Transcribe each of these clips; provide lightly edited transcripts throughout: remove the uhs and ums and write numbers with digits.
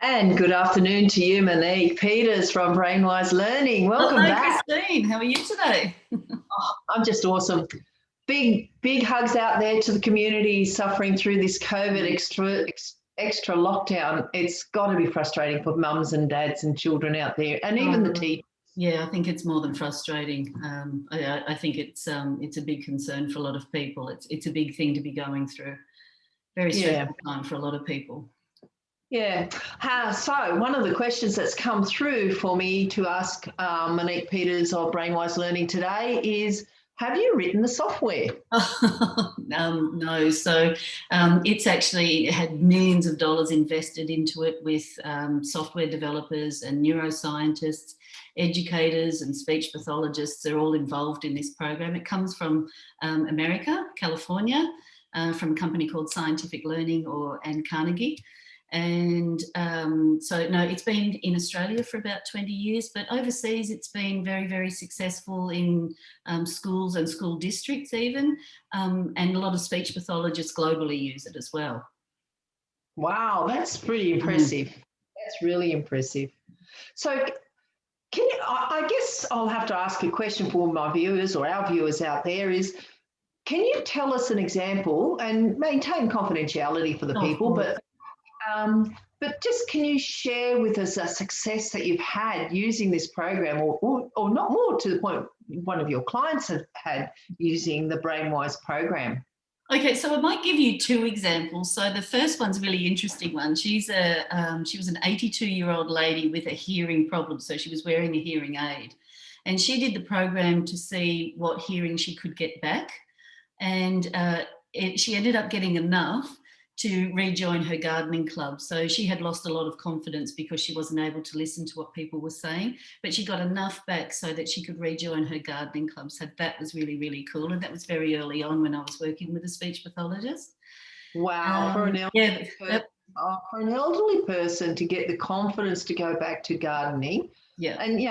And good afternoon to you, Monique Peters from Brainwise Learning. Welcome Hello, back. Christine. How are you today? I'm just awesome. Big hugs out there to the community suffering through this COVID extra lockdown. It's got to be frustrating for mums and dads and children out there, and even the teachers. Yeah, I think it's more than frustrating. I think it's a big concern for a lot of people. It's a big thing to be going through. Very stressful time for a lot of people. Yeah. So one of the questions that's come through for me to ask Monique Peters of Brainwise Learning today is, have you written the software? No. So it's actually had millions of dollars invested into it with software developers and neuroscientists, educators and speech pathologists are all involved in this program. It comes from America, California, from a company called Scientific Learning and Carnegie. And so, no, it's been in Australia for about 20 years, but overseas it's been very, very successful in schools and school districts even, and a lot of speech pathologists globally use it as well. Wow, that's pretty impressive. That's really impressive. So I guess I'll have to ask a question for my viewers or our viewers out there is, can you tell us an example and maintain confidentiality for the people, but just can you share with us a success that you've had using this program or not more to the point one of your clients have had using the Brainwise program? Okay, so I might give you two examples. So the first one's a really interesting one. She was an 82-year-old lady with a hearing problem. So she was wearing a hearing aid. And she did the program to see what hearing she could get back. And she ended up getting enough to rejoin her gardening club. So she had lost a lot of confidence because she wasn't able to listen to what people were saying, but she got enough back so that she could rejoin her gardening club. So that was really, really cool. And that was very early on when I was working with a speech pathologist. Wow, for an elderly person to get the confidence to go back to gardening. Yeah. And,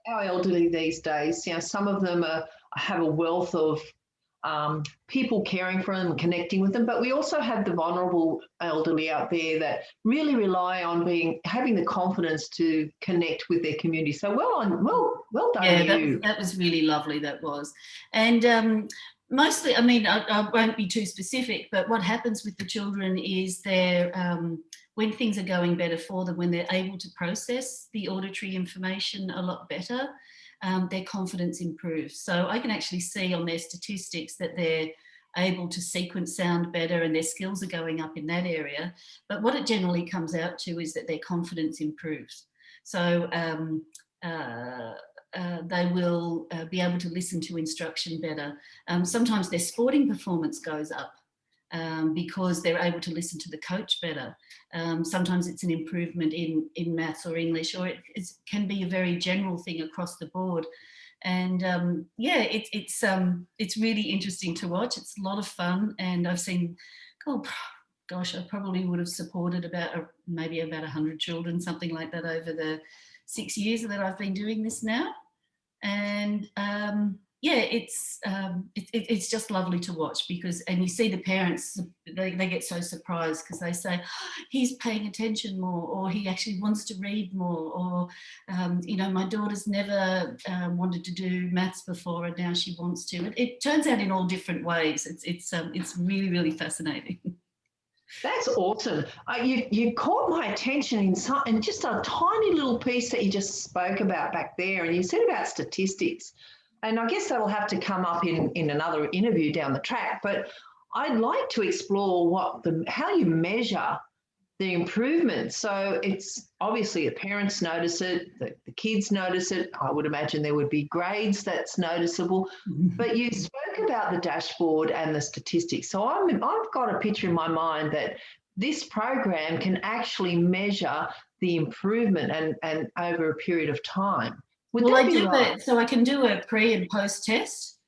our elderly these days, some of them have a wealth of people caring for them and connecting with them, but we also have the vulnerable elderly out there that really rely on having the confidence to connect with their community. So well done. Yeah, that was really lovely. That was, and mostly, I mean, I won't be too specific, but what happens with the children is when things are going better for them, when they're able to process the auditory information a lot better, their confidence improves. So I can actually see on their statistics that they're able to sequence sound better and their skills are going up in that area. But what it generally comes out to is that their confidence improves. So they will be able to listen to instruction better. Sometimes their sporting performance goes up because they're able to listen to the coach better. Sometimes it's an improvement in maths or English, or it can be a very general thing across the board. And it's really interesting to watch. It's a lot of fun, and I've seen, I probably would have supported maybe about 100 children, something like that, over the 6 years that I've been doing this now. And it's just lovely to watch and you see the parents, they get so surprised because they say, he's paying attention more, or he actually wants to read more, or my daughter's never wanted to do maths before and now she wants to. It turns out in all different ways. It's really, really fascinating. That's awesome. You caught my attention in just a tiny little piece that you just spoke about back there, and you said about statistics. And I guess that'll have to come up in another interview down the track. But I'd like to explore how you measure the improvement. So it's obviously the parents notice it, the kids notice it. I would imagine there would be grades that's noticeable. But you spoke about the dashboard and the statistics. So I've got a picture in my mind that this program can actually measure the improvement and over a period of time. So I can do a pre and post test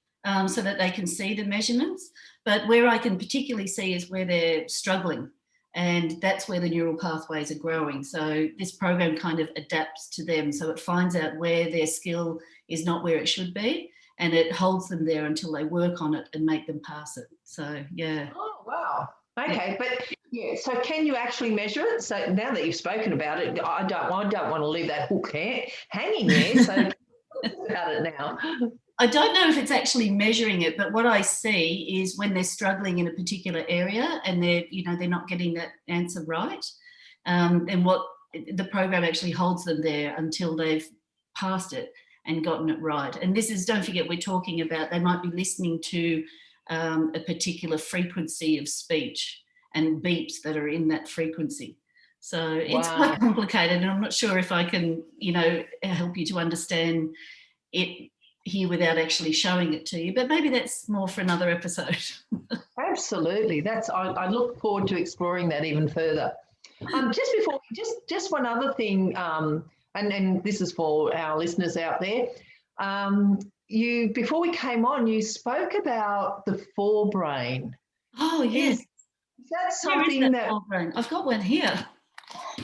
so that they can see the measurements. But where I can particularly see is where they're struggling. And that's where the neural pathways are growing. So this program kind of adapts to them. So it finds out where their skill is not where it should be, and it holds them there until they work on it and make them pass it. So, yeah. Oh, wow. Okay, but yeah, so can you actually measure it? So now that you've spoken about it, I don't want to leave that hook hanging there. So tell us about it now. I don't know if it's actually measuring it, but what I see is when they're struggling in a particular area and they're not getting that answer right, and what the program actually holds them there until they've passed it and gotten it right. And this is, don't forget, we're talking about they might be listening to a particular frequency of speech and beeps that are in that frequency. So it's quite complicated, and I'm not sure if I can, help you to understand it here without actually showing it to you, but maybe that's more for another episode. Absolutely. I look forward to exploring that even further. Just before, just one other thing, and this is for our listeners out there. Before we came on, you spoke about the Forebrain. Oh, yes. Is that something that Forebrain? I've got one here.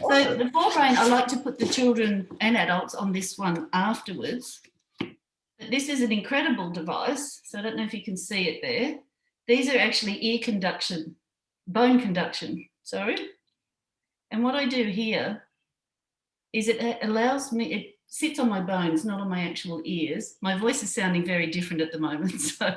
Awesome. So the Forebrain, I like to put the children and adults on this one afterwards. But this is an incredible device. So I don't know if you can see it there. These are actually ear conduction, bone conduction, sorry. And what I do here is it allows me, it sits on my bones, not on my actual ears. My voice is sounding very different at the moment. So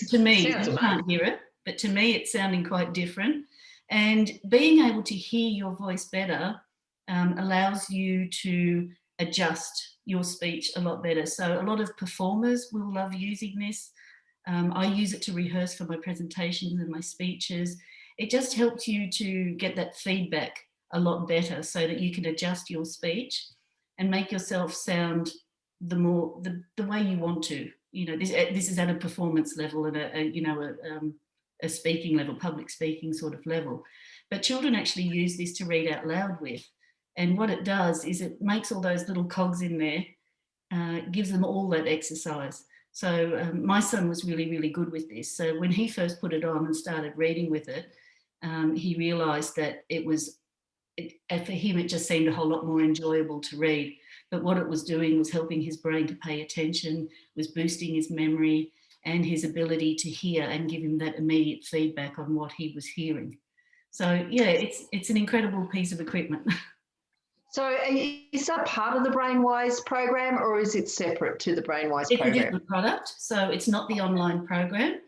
to me, you can't hear it, but to me it's sounding quite different. And being able to hear your voice better allows you to adjust your speech a lot better. So a lot of performers will love using this. I use it to rehearse for my presentations and my speeches. It just helps you to get that feedback a lot better so that you can adjust your speech and make yourself sound the way you want to. This is at a performance level and a speaking level, public speaking sort of level. But children actually use this to read out loud with. And what it does is it makes all those little cogs in there, gives them all that exercise. So my son was really, really good with this. So when he first put it on and started reading with it, he realised that for him, it just seemed a whole lot more enjoyable to read. But what it was doing was helping his brain to pay attention, was boosting his memory and his ability to hear and give him that immediate feedback on what he was hearing. So yeah, it's an incredible piece of equipment. So is that part of the BrainWise program, or is it separate to the BrainWise program? It's a different product, so it's not the online program.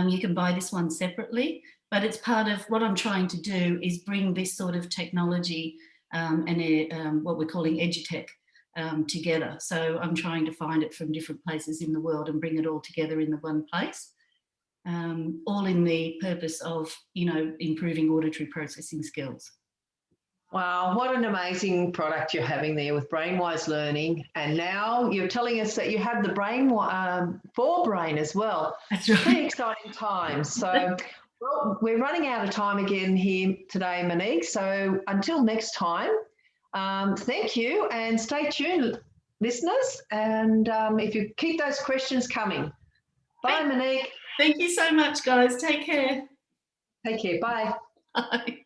You can buy this one separately, but it's part of what I'm trying to do is bring this sort of technology and what we're calling edutech together. So I'm trying to find it from different places in the world and bring it all together in the one place, all in the purpose of, improving auditory processing skills. Wow, what an amazing product you're having there with BrainWise Learning. And now you're telling us that you have the Forebrain as well. That's right. Pretty exciting times. So well, we're running out of time again here today, Monique. So until next time, thank you and stay tuned, listeners. And if you keep those questions coming. Bye, Monique. Thank you so much, guys. Take care. Take care. Bye. Bye.